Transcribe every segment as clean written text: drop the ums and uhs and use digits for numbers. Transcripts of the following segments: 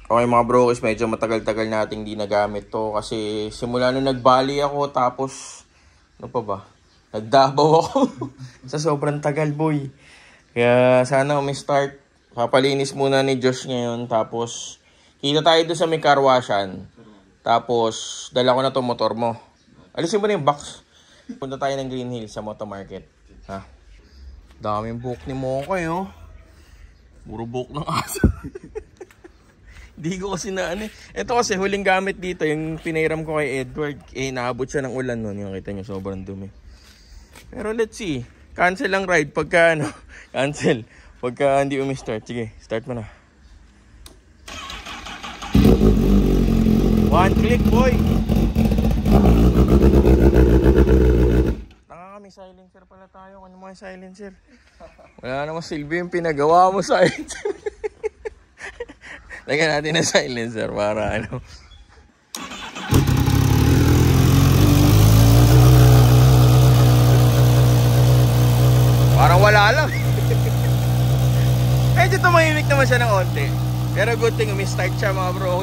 Okay mga bro, medyo matagal-tagal nating di nagamit to kasi simula nung nagbali ako tapos ano pa ba? Nagdabaw ako sa sobrang tagal boy. Kaya sana umi-start. Papalinis muna ni Josh ngayon tapos kita tayo doon sa may car washan. Tapos dala ko na to motor mo. Alisin mo na yung box. Punta tayo ng Green Hills sa Moto Market. Ha? Daming buhok ni Mokoy oh. Puro buhok ng aso. Di ko kasi na ano. Ito kasi huling gamit dito, yung pinairam ko kay Edward. Naabot siya ng ulan nun. Yung kita nyo, sobrang dumi. Pero let's see. Cancel lang ride pagka ano. Cancel. Pagka hindi umi-start. Sige, start mo na. One click boy. Tanga kami, silencer pala tayo. Ano mga silencer? Wala namang silbi yung pinagawa mo silencer. Lagyan natin na silencer para ano. Parang wala lang. Medyo tumahimik naman siya ng onte. Pero good thing umi-start siya mga bro.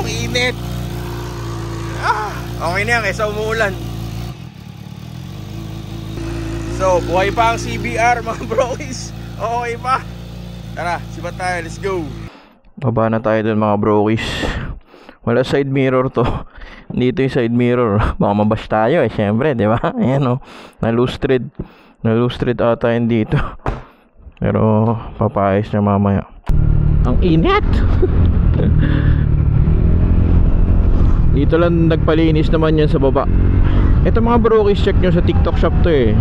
Init. Okay na yan kaysa umuulan. So, buhay pa ang CBR mga bro. Okay pa. Tara, sibat tayo. Let's go. Baba na tayo dun mga brokies. Wala side mirror to. Dito yung side mirror. Baka mabash tayo eh. Siyempre, di ba? Ayan o. Na-lustred. Na-lustred ata yun dito. Pero papayos niya mamaya. Ang init. Dito lang nagpalinis naman yan sa baba. Ito mga brokies, check nyo sa TikTok shop to eh.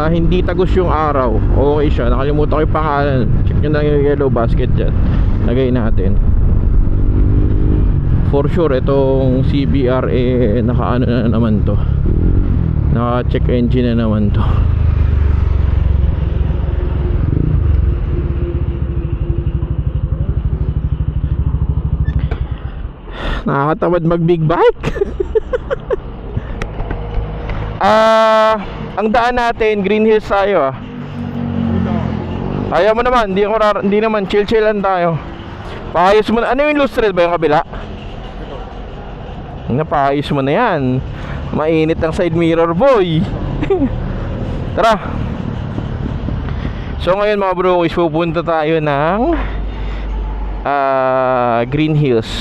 Hindi tagos yung araw. Okay siya, nakalimutan ko yung pangalan. Check nyo na yung yellow basket dyan. Lagay natin. For sure itong CBR eh naka ano na naman to. Naka check engine na naman to. Nakakatamad mag big bike. Ang daan natin Green Hills tayo ah. Ayaw mo naman, hindi naman, chill lang tayo. Paayos mo na. Ano yung lustred ba yung kabila? Napaayos mo na yan. Mainit ang side mirror boy. Tara. So ngayon mga bro, pupunta tayo ng Green Hills.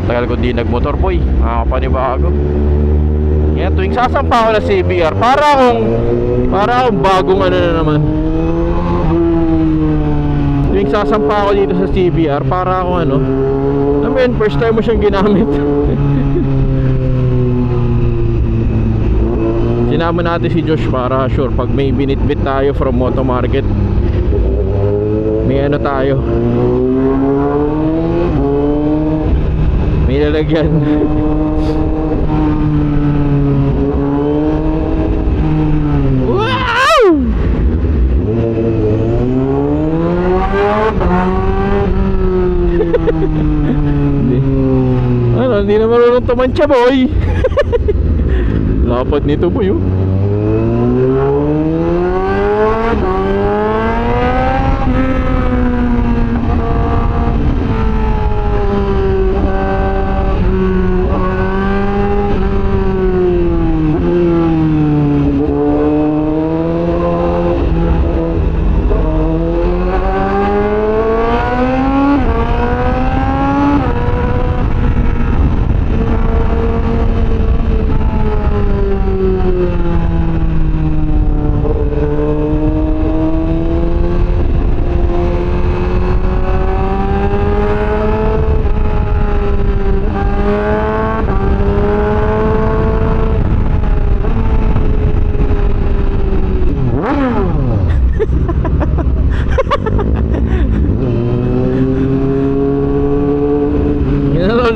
Tagal ko di nagmotor boy. Makakapanibago. Yan, tuwing sasampa ko na CBR para akong bagong ano na naman. Tuwing sasampa ako dito sa CBR para akong ano, I mean, first time mo siyang ginamit. Sinama natin si Josh para sure pag may binitbit tayo from Moto Market, may ano tayo, may lalagyan. Wow! Ano, hindi na marunong tumansya boy. Lapad nito boy oh.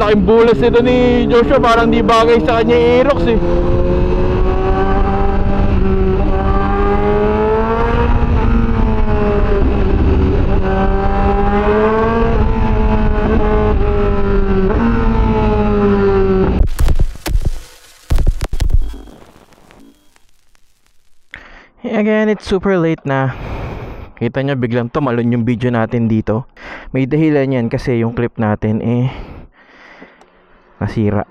Laking bulas ito ni Joshua, parang di bagay sa kanya yung Aerox eh. Again, it's super late na. Kita nyo, biglang tumalon yung video natin dito. May dahilan yan kasi yung clip natin nasira.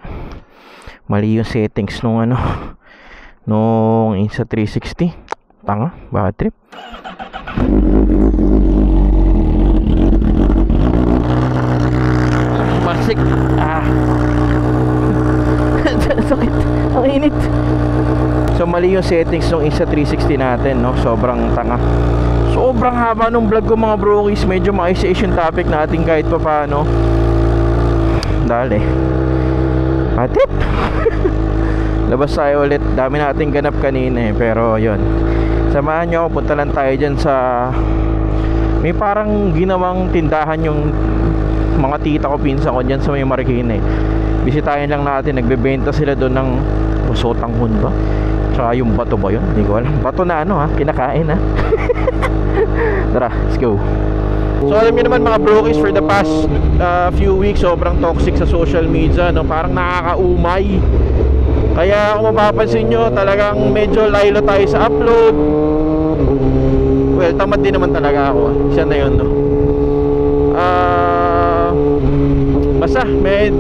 Mali yung settings nung nung Insta360. Tanga, bad trip. Masik. Sakit. Ang init. So mali yung settings nung Insta360 natin, no? Sobrang tanga. Sobrang haba nung vlog ko mga brokies. Medyo maayos yung topic natin kahit pa paano. Dali. Patip. Labas tayo ulit. Dami nating ganap kanina pero yun. Samahan nyo ako. Punta lang tayo dyan sa may parang ginawang tindahan yung mga tita ko, pinsa ko dyan sa may Marikina Bisitahin lang natin. Nagbebenta sila doon ng sotanghon ba? Tsaka yung bato ba yun? Hindi ko alam. Bato na kinakain Tara, let's go. So alam niyo naman mga brokies, for the past few weeks sobrang toxic sa social media, no? Parang nakakaumay. Kaya kung mapapansin nyo, talagang medyo laylo tayo sa upload. Well, tamad din naman talaga ako. Siya na yun, no? Basta,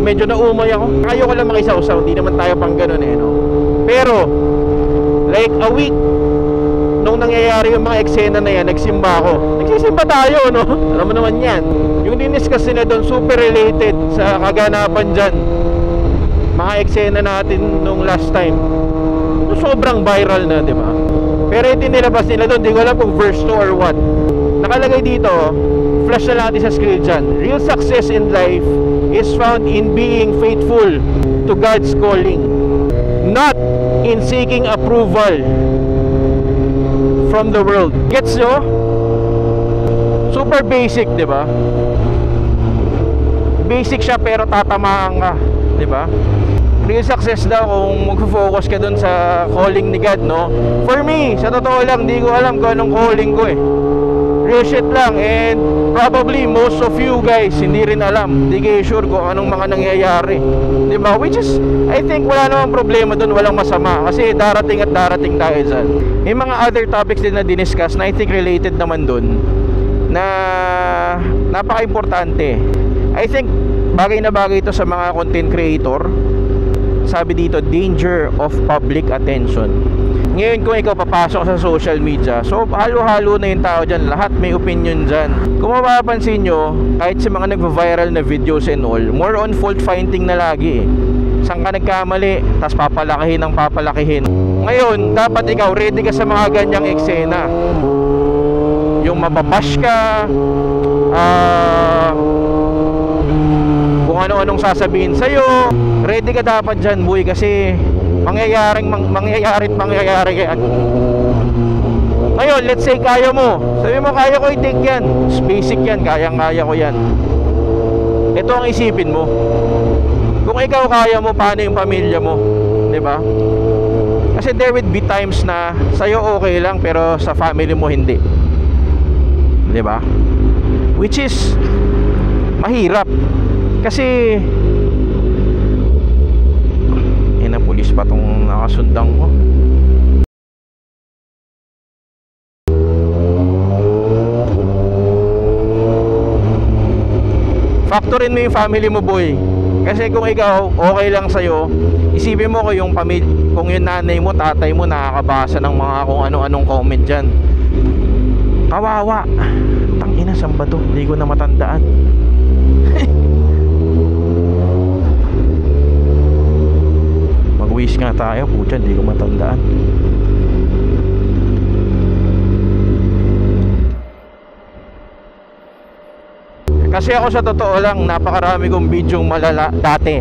medyo naumay ako. Ayaw ko lang makisaw-saw. Hindi naman tayo pang ganun no? Pero like a week nung nangyayari yung mga eksena na yan, nagsimba ako. Nagsisimba tayo, no? Alam mo naman yan. Yung diniscuss nila doon, super related sa kaganapan dyan. Mga eksena natin nung last time. Sobrang viral na, di ba? Pero ito nilabas nila doon, di ko alam kung verse 2 or what. Nakalagay dito, flash na natin sa screen dyan. Real success in life is found in being faithful to God's calling, not in seeking approval from the world. Gets nyo? Super basic, di ba? Basic siya pero tatamaan ka, di ba? Real success daw kung mag-focus ka dun sa calling ni God, no? For me, sa totoo lang, di ko alam kung anong calling ko Real shit lang. And probably most of you guys hindi rin alam. Di kayo sure kung anong mga nangyayari, di ba? Which is, I think wala namang problema dun, walang masama. Kasi darating at darating tayo dyan. May mga other topics din na diniscuss na I think related naman dun, na napaka-importante. I think bagay na bagay ito sa mga content creator. Sabi dito, danger of public attention. Ngayon kung ikaw papasok sa social media, so halo-halo na yung tao dyan. Lahat may opinion dyan. Kung mapapansin nyo, kahit sa mga nagva-viral na videos and all, more on fault finding na lagi Saan ka nagkamali, tas papalakihin ng papalakihin. Ngayon, dapat ikaw ready ka sa mga ganyang eksena. Yung mababash ka, kung ano-anong sasabihin sa'yo, ready ka dapat dyan, boy, kasi mangyayari yan. Ngayon, let's say kaya mo. Sabi mo, kaya ko i-take yan. Basic yan, kaya ko yan. Ito ang isipin mo. Kung ikaw kaya mo, paano yung pamilya mo? Diba? Kasi there would be times na sa'yo okay lang, pero sa family mo hindi. Diba? Which is mahirap. Kasi pulis pa tong nakasundang ko. Factorin mo yung family mo, boy. Kasi kung ikaw okay lang sa'yo, isipin mo kung yung kung yung nanay mo, tatay mo nakakabasa ng mga kung ano-anong comment dyan. Kawawa. Tangina, saan ba to? Hindi ko na matandaan. Mag-wish nga tayo, putya, hindi ko matandaan. Kasi ako sa totoo lang, napakarami kong bidyong malala dati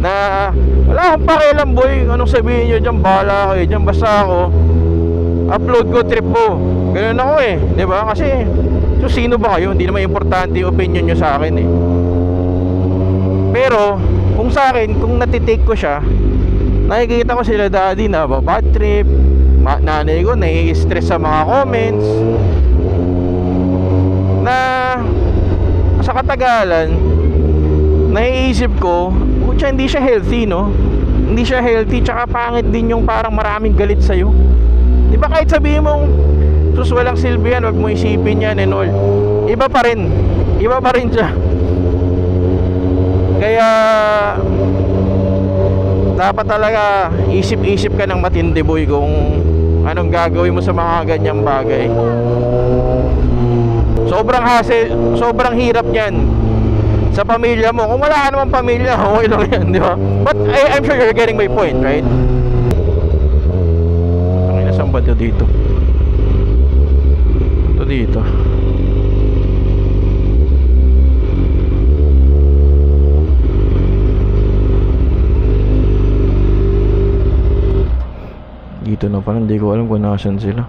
na wala akong pakialam, boy, anong sabihin nyo dyan, bahala kayo dyan, basta ako upload ko, trip ko. Ganun ako diba? Kasi so sino ba kayo? Hindi naman importante yung opinion nyo sa akin Pero kung sa akin, kung natitake ko siya, nakikita ko sila daddy na bad trip, nanay ko nai-stress sa mga comments, na sa katagalan naiisip ko, kutya, hindi siya healthy, no? Hindi siya healthy, tsaka pangit din yung parang maraming galit sa'yo. Di ba kahit sabihin mong sus walang silbi yan, wag mo isipin yan and all, iba pa rin siya. Kaya dapat talaga isip-isip ka ng matindi boy kung anong gagawin mo sa mga ganyang bagay. Sobrang hassle, sobrang hirap niyan sa pamilya mo. Kung wala ka naman pamilya, okay lang yan, di ba? But I'm sure you're getting my point, right? Ang inasang ba ito dito? Ito dito. Dito na pala, hindi ko alam kung nasan sila.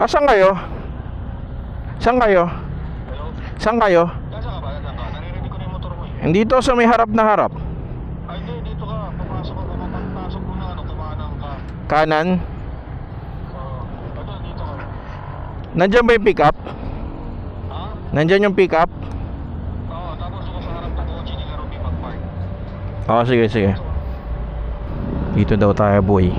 Saan kayo? Saan kayo? Saan kayo? Saan ka ba? Naririnig ko na yung motor mo eh. Dito sa may harap na harap. Ay hindi, dito ka. Papasok mo na kumanan ka. Kanan. Ito, dito ka. Nandiyan ba yung pick up? Ha? Nandiyan yung pick up? Oo, tapos doon sa harap ng kotse ni Garopi mag-park. Oo, sige, sige. Dito daw tayo boy.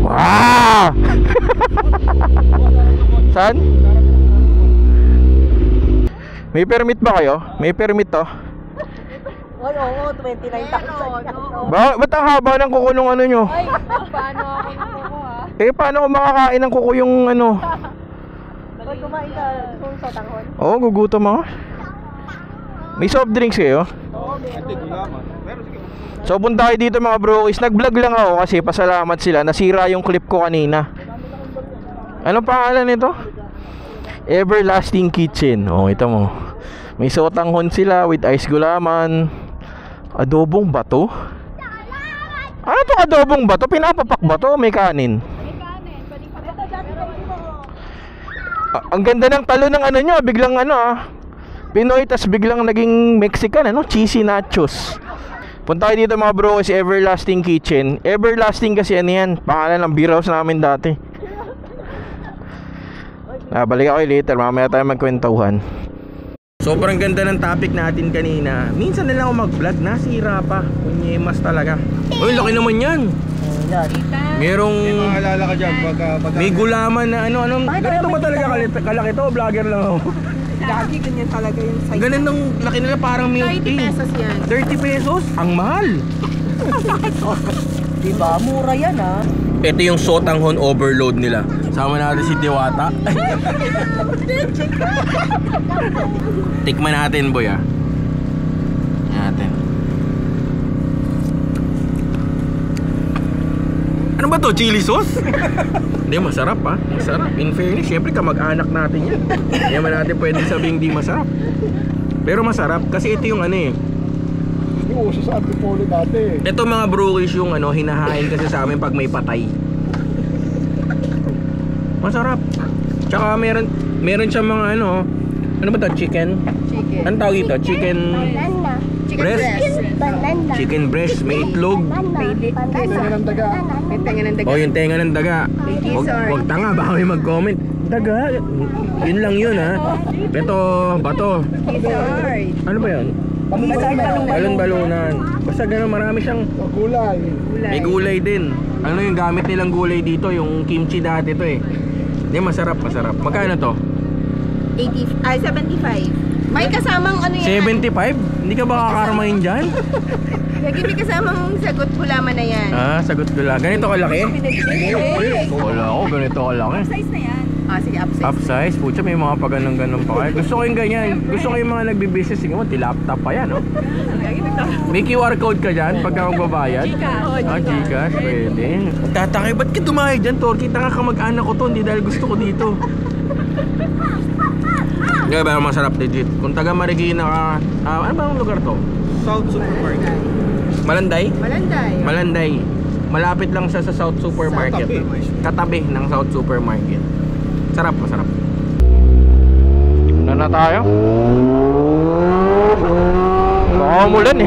Wow! Saan? May permit ba kayo? May permit to? Oo, 29,000. Ba't ang haba ng kuko nung ano nyo? Ay, paano ako nakukuha? Paano ko makakain ng kuko yung ano? Hoy, kumain ka kung sa tanghon? Oo, gugutom ako. May soft drinks kayo? Oo, meron. So punta kayo dito mga brokies. Nag-vlog lang ako kasi pasalamat sila. Nasira yung clip ko kanina. Anong pangalan nito? Everlasting Kitchen. Oh, ito mo. May sotanghon sila with ice gulaman. Adobong bato? Ano to adobong bato? Pinapapak ba to? May kanin? Ang ganda ng talo ng ano nyo. Biglang ano Pinoy tas biglang naging Mexican ano? Cheesy nachos. Punta kayo dito mga bro kasi Everlasting Kitchen. Everlasting kasi ano yan, pangalan ng beer house namin dati. Balik ako later, mamaya tayo magkwentuhan. Sobrang ganda ng topic natin kanina. Minsan na lang ako mag-vlog, nasira pa. Kunyemas talaga. Uy, laki naman yan. Merong May maalala ka dyan pag may gulaman na ano. Ganito ba talaga kalaki to? Vlogger lang ako. Lagi ganyan talaga yung size. Ganun ng laki nila, parang milk tea. 30 pesos yan. 30 pesos? Ang mahal. Diba? Mura yan Ito yung sotanghon overload nila. Sama natin si Diwata. Tikman natin boy natin. Ano ba to? Chili sauce? Hindi, masarap masarap. In fairness, syempre kamag-anak natin yan. Hindi naman natin pwede sabihin di masarap. Pero masarap kasi ito yung ano uso sa Antipolo dati. ito mga brokies yung hinahain kasi sa amin pag may patay. Masarap. Tsaka meron siyang mga ano ba to? Chicken? Anong tawag ito? Chicken breast? Chicken breast. May itlog. Tenga ng daga. May tenga ng daga. Oh, yung tenga ng daga. Huwag tanga, baka may mag-comment. Daga? Yun lang yun Ito, bato. Ano ba yun? Balon-balonan. Basta gano'n, marami siyang Gulay. may gulay din. Ano yung gamit nilang gulay dito? Yung kimchi dati to Hindi, masarap. Magkano to? 75. May kasamang ano yan? 75? Hindi ka ba kakarmahin dyan? Lagi may kasamang sagot gulaman na yan. Sagot ko lang. Ganito kalaki? Wala ako, ganito kalaki. Size na yan. Sige, upsize. Upsize? Pucha, may mga pag-ganong pa kayo. Gusto ko yung ganyan. Gusto ko yung mga nagbi-business. Sige mo, tilaptop pa yan, May QR code ka dyan pagka magbabayad? Gcash, pwede. Tatakay, ba't ka dumayo dyan, Torky? Tanga ka mag-anak ko to, hindi dahil gusto ko dito. Kaya ba masarap legit? Kung taga Marikina ka, ano ba ang lugar to? South Supermarket. Malanday? Malanday. Malapit lang sa South Supermarket. Katabi ng South Supermarket. Masarap. Na tayo? Baka umulan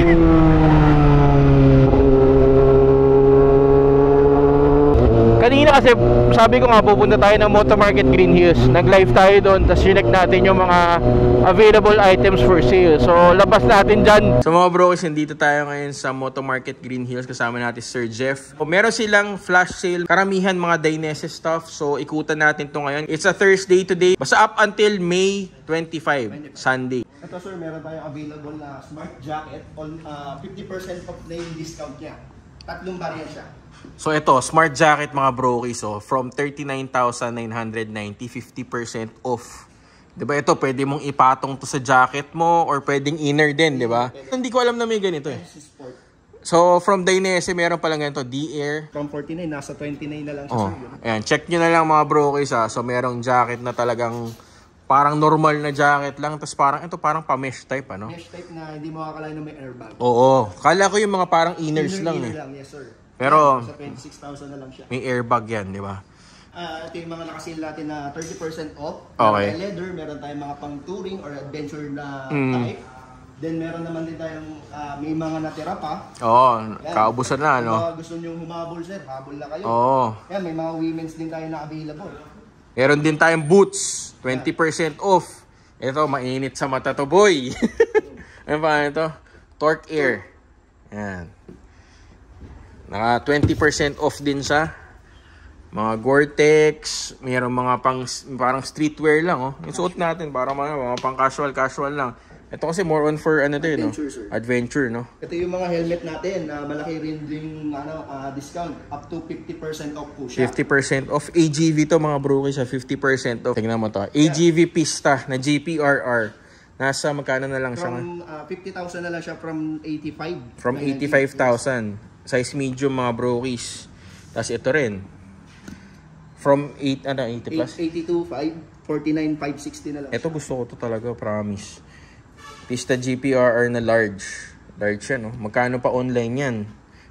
kasi sabi ko nga pupunta tayo ng Moto Market Green Hills. Nag-live tayo doon, tapos chinek natin yung mga available items for sale. So labas natin dyan. So mga bro, nandito tayo ngayon sa Moto Market Green Hills. Kasama natin Sir Jeff. Meron silang flash sale, karamihan mga Dainese stuff. So ikutan natin to ngayon. It's a Thursday today. Basta up until May 25, Sunday. Ito sir, meron tayong available na smart jacket on 50% off na yung discount niya. 3 variant siya. So ito, smart jacket mga brokies, so from 39,990, 50% off. 'Di ba ito, pwede mong ipatong to sa jacket mo or pwedeng inner din, 'di ba? Hindi ko alam na may ganito eh. So from Dainese meron pa lang ganito, D-Air. From 49 nasa 29 na lang siya sir. Ayan, check nyo na lang mga brokies ha. So merong jacket na talagang parang normal na jacket lang, tapos parang ito parang pa-mesh type ano. Mesh type na hindi mo akalain na may airbag. Oo, kala ko yung mga parang inners lang eh. Yes sir. Pero sa 26,000 na lang siya. may airbag yan, di ba? Ito yung mga nakasil natin na 30% off. Okay. Meron leather, meron tayong mga pang touring or adventure na type. Then meron naman din tayong may mga natira pa. Oo, kaubusan na, no? Kung gusto nyo humabol sir, habol na kayo. Oo. Yan, may mga women's din tayo na available. Meron din tayong boots, 20% off. Ito, mainit sa mata to, boy. Ano pa ito? Torque Air. Yan. Naka 20% off din siya. Mga Gore-Tex, mayroong mga parang streetwear lang, oh. Yung suot natin para mga pang casual lang. Ito kasi more on for ano din, no? Adventure, no? Ito yung mga helmet natin na malaki rin din discount, up to 50% off po siya. 50% off. AGV to mga brokies, 50% off. Tingnan mo to. AGV Pista na GPRR. Nasa magkano na lang siya? From 50,000 na lang siya from 85. From 85,000. Size medium mga brokies. Tapos ito rin. From 80 plus? 82,500, 49,560 na lang. Ito gusto ko to talaga, promise. Pista GPRR na large. Large yan, no? Magkano pa online yan?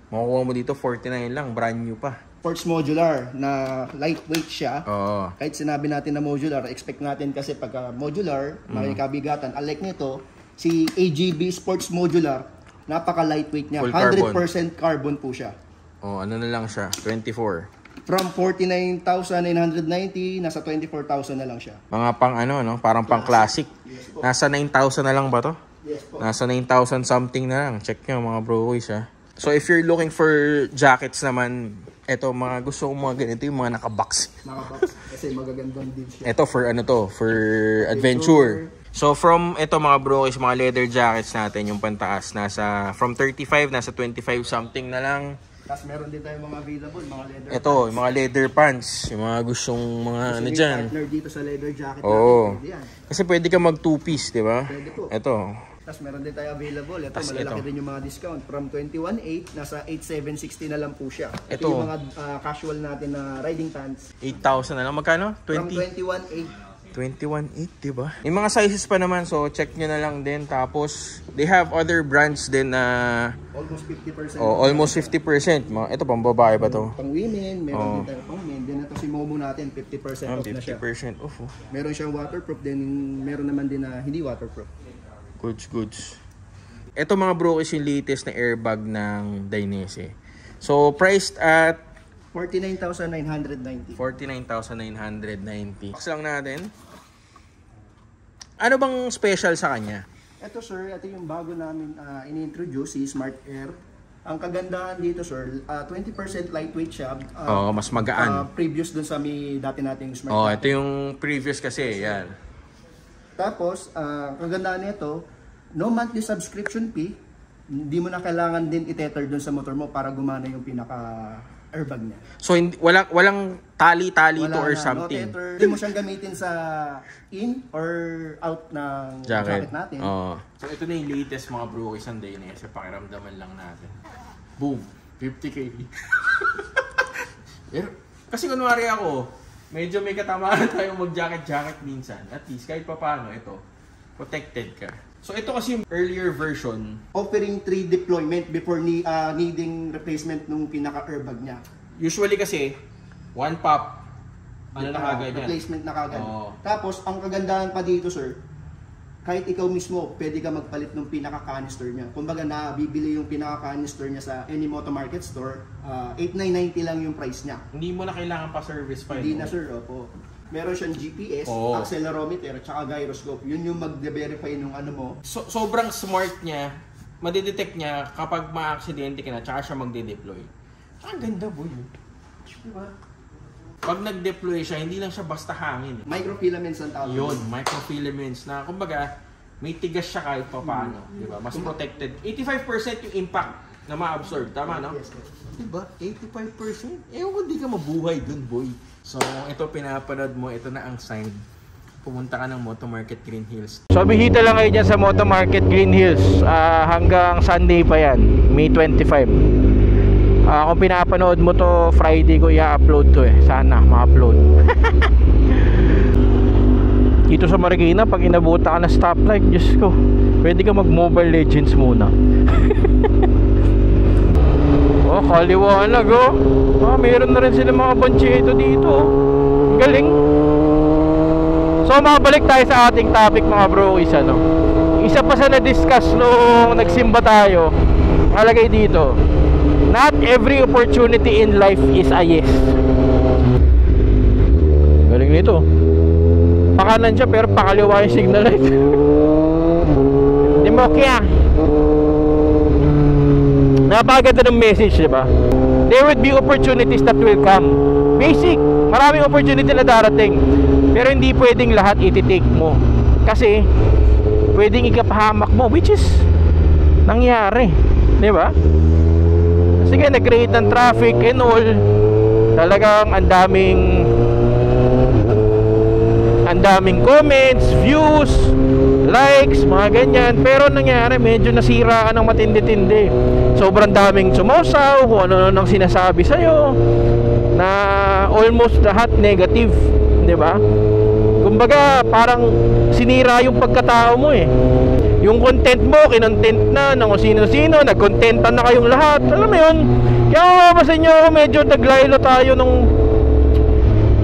Makukuha mo dito 49 lang, brand new pa. Sports modular na lightweight siya. Oo. Kahit sinabi natin na modular, expect natin kasi pagka modular, may kabigatan. Unlike nito, si AGB Sports Modular, napaka lightweight niya. Full 100% carbon po siya. Oh, ano na lang siya? 24. From 49,990, nasa 24,000 na lang siya. Mga pang ano, no? Parang pang classic. Nasa 9,000 na lang ba to? Yes po. Nasa 9,000 something na lang. Check nyo mga brokies, ha. So if you're looking for jackets naman, eto mga gusto kong mga ganito, yung mga nakabox. Nakabox. Kasi magagandang din siya. Ito for ano to? For adventure. So from ito mga brokies, mga leather jackets natin, yung pantaas, nasa from 35, nasa 25 something na lang. Tapos meron din tayong mga available, mga leather Ito, yung mga leather pants, yung mga gustong mga kasi ano may dyan. partner dito sa leather jacket Oo. natin. Yan. Kasi pwede ka mag two-piece, di ba? Pwede po. Ito. Tapos meron din tayo available. Ito, Tas malalaki ito. din yung mga discount. From 21,800, nasa 8,760 na lang po siya. Ito Ito. yung mga casual natin na riding pants. 8,000 na lang. Magkano? From 20? 21,800. 21.8, diba? May mga sizes pa naman, so check nyo na lang din. Tapos, they have other brands din na Almost 50%. almost 50%. Ito, pang babae ba to? Pang women, meron din tayo pang men. Then ito si Momo natin, 50% off na siya. 50% off. Oh. Meron siyang waterproof, then meron naman din na hindi waterproof. Goods. Ito mga bro is yung latest na airbag ng Dainese. So, priced at 49,990. 49,990. Box lang natin. Ano bang special sa kanya? Ito sir, ito yung bago namin in-introduce, si Smart Air. Ang kagandahan dito sir, 20% lightweight siya. Oo, mas magaan. Previous dun sa dati nating Smart Oh, Air. ito yung previous kasi, yan. Tapos, kagandahan nito, no monthly subscription fee. Hindi mo na kailangan din i-tether dun sa motor mo para gumana yung pinaka-airbag niya. So, walang tali-tali to or na, something. No tether. Hindi mo siyang gamitin sa in or out ng jacket natin. Oo. So, ito na yung latest mga bro isang day na kasi pakiramdaman lang natin. Boom! 50k. Kasi kunwari ako, medyo may katamaan tayong mag-jacket minsan. At least, kahit pa paano, ito, protected ka. So, ito kasi yung earlier version. Offering 3 deployment before needing replacement nung pinaka-airbag niya. Usually kasi, one pop, ano na kagad yan. Replacement na kagad. Oo. Tapos, ang kagandahan pa dito, sir, kahit ikaw mismo, pwede ka magpalit ng pinaka-canister niya. Kumbaga, nabibili yung pinaka-canister niya sa any Moto Market store, 8,990 lang yung price niya. Hindi mo na kailangan pa service pa Hindi na sir, opo. Meron siyang GPS, accelerometer, at saka gyroscope. Yun yung mag-verify nung ano mo. Sobrang smart niya. Madidetect niya kapag ma-aksidente ka na, tsaka siya magde-deploy. Ang ganda, boy. Diba? Pag nag-deploy siya, hindi lang siya basta hangin. Microfilaments ang tawag. Yun, microfilaments na, kumbaga, may tigas siya kahit pa paano. Diba? Mas protected. 85% yung impact na ma-absorb. Tama, no? Yes, yes. Diba? 85%? Ewan kung di ka mabuhay dun, boy. So, ito pinapanood mo, ito na ang sign. Pumunta ka ng Moto Market Green Hills. So, bihita lang kayo dyan sa Moto Market Green Hills. Hanggang Sunday pa yan, May 25. Kung pinapanood mo to, Friday ko i-upload to eh. Sana ma-upload. Dito sa Marikina, pag inabuta ka na stoplight, Diyos ko, pwede ka mag-Mobile Legends muna. Oh, kaliwanag oh. Mayroon na rin sila mga banchito dito. Galing. So, mabalik tayo sa ating topic mga bro. Isa pa sa na-discuss nung nagsimba tayo, nakalagay dito, not every opportunity in life is a yes. Galing nito. Pakanan siya pero pakaliwa yung signal light. Demokya. Napakaganda ng message, diba? There would be opportunities that will come. Basic. Maraming opportunity na darating. Pero hindi pwedeng lahat iti-take mo. Kasi pwedeng ikapahamak mo, which is nangyari. Diba? Sige, nag-create ng traffic and all. Talagang ang daming comments, views, likes, mga ganyan. Pero nangyari, medyo nasira ka ng matindi-tindi. Sobrang daming sumosaw, kung ano nang sinasabi sa'yo, na almost lahat negative, di ba? Kumbaga, parang sinira yung pagkatao mo eh. Yung content mo, kinontent na ng sino-sino, nag-contentan na kayong lahat. Alam mo yun? Kaya mapasin nyo, medyo naglaylo tayo nung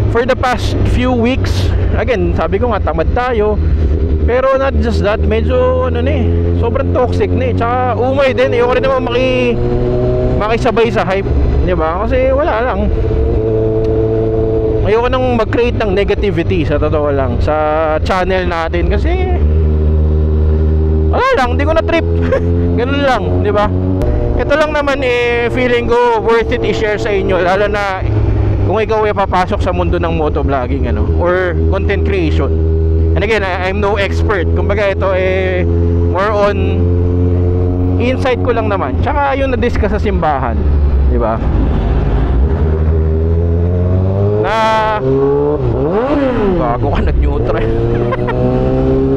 for the past few weeks. Again, sabi ko nga, tamad tayo. Pero not just that, medyo sobrang toxic na eh. Tsaka umay din, ayoko rin naman makisabay sa hype, di ba? Kasi wala lang. Ayoko nang mag-create ng negativity, sa totoo lang, sa channel natin. Kasi wala lang, hindi ko na trip. Ganun lang, di ba? Ito lang naman feeling ko worth it i-share sa inyo, lalo na kung ikaw ay papasok sa mundo ng motovlogging or content creation. And again, I'm no expert. Kumbaga ito more on insight ko lang naman. Tsaka yung na-discuss sa simbahan, di ba? Na bago ka nag-neutral.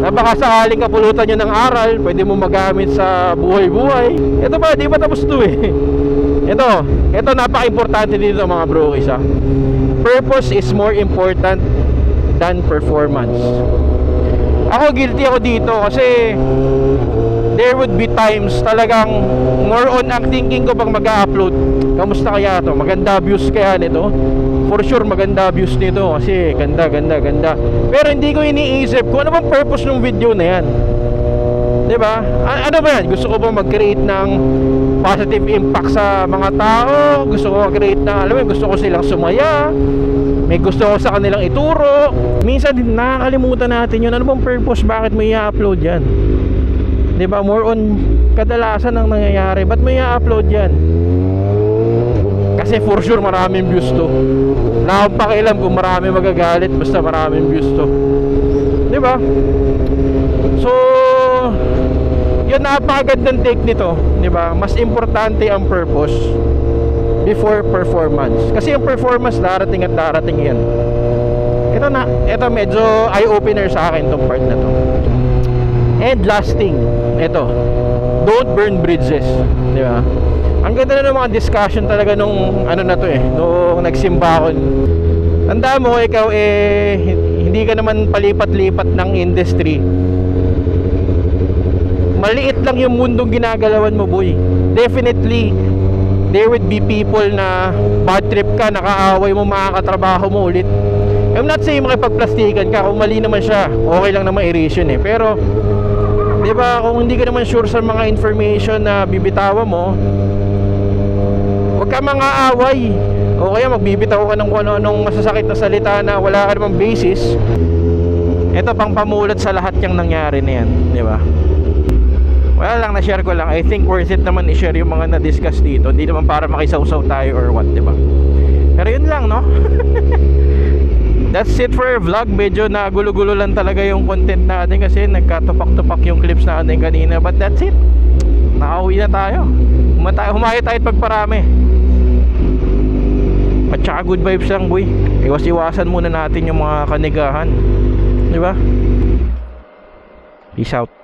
Na baka sakaling kapulutan nyo ng aral, pwede mo magamit sa buhay-buhay. Ito ba, di ba tapos to eh. Ito napaka-importante dito mga bro. Purpose is more important than performance. Ako guilty ako dito kasi there would be times talagang more on ang thinking ko pag mag-upload, kamusta kaya to? Maganda views kaya nito? For sure maganda views nito kasi ganda. Pero hindi ko iniisip kung ano bang purpose ng video na yan. Diba? Ano ba yan? Gusto ko ba mag-create ng positive impact sa mga tao? Gusto ko mag-create ng, gusto ko silang sumaya? May gusto ko sa kanilang ituro? Minsan din nakakalimutan natin yun. Ano bang purpose? Bakit mo i-upload yan? Diba? More on kadalasan ang nangyayari. Ba't mo i-upload yan? Kasi for sure maraming views to. Wala akong pakialam kung marami magagalit, basta maraming views to. Diba? So yun, napakagandang take nito, di ba? Mas importante ang purpose before performance. Kasi yung performance darating at darating yan. Ito medyo eye-opener sa akin tong part na to. And last thing, ito, don't burn bridges, di ba? Ang ganda na ng mga discussion talaga nung na to nung nagsimba ako. Tandaan mo, ikaw hindi ka naman palipat-lipat ng industry. Maliit lang yung mundong ginagalawan mo, boy. Definitely there would be people na bad trip ka, nakaaway mo, makakatrabaho mo ulit. I'm not saying makipagplastikan ka, kung mali naman siya, okay lang naman i-reason Pero Di ba? Kung hindi ka naman sure sa mga information na bibitawan mo, huwag ka mga away. O kaya magbibitaw ka ng kung ano-anong masasakit na salita na wala ka namang basis. Ito pang pamulat sa lahat yung nangyari na yan, di ba? Wala lang, na-share ko lang. I think worth it naman i-share yung mga na-discuss dito. Hindi naman para makisawsaw tayo or what, di ba? Pero yun lang, no? That's it for our vlog. Medyo nagulo-gulo lang talaga yung content natin kasi nagkatupak-tupak yung clips natin kanina. But that's it. Nakauwi na tayo. Humayo tayo pagparami. At saka good vibes lang, boy. Iwas-iwasan muna natin yung mga kanigahan. Di ba? Peace out.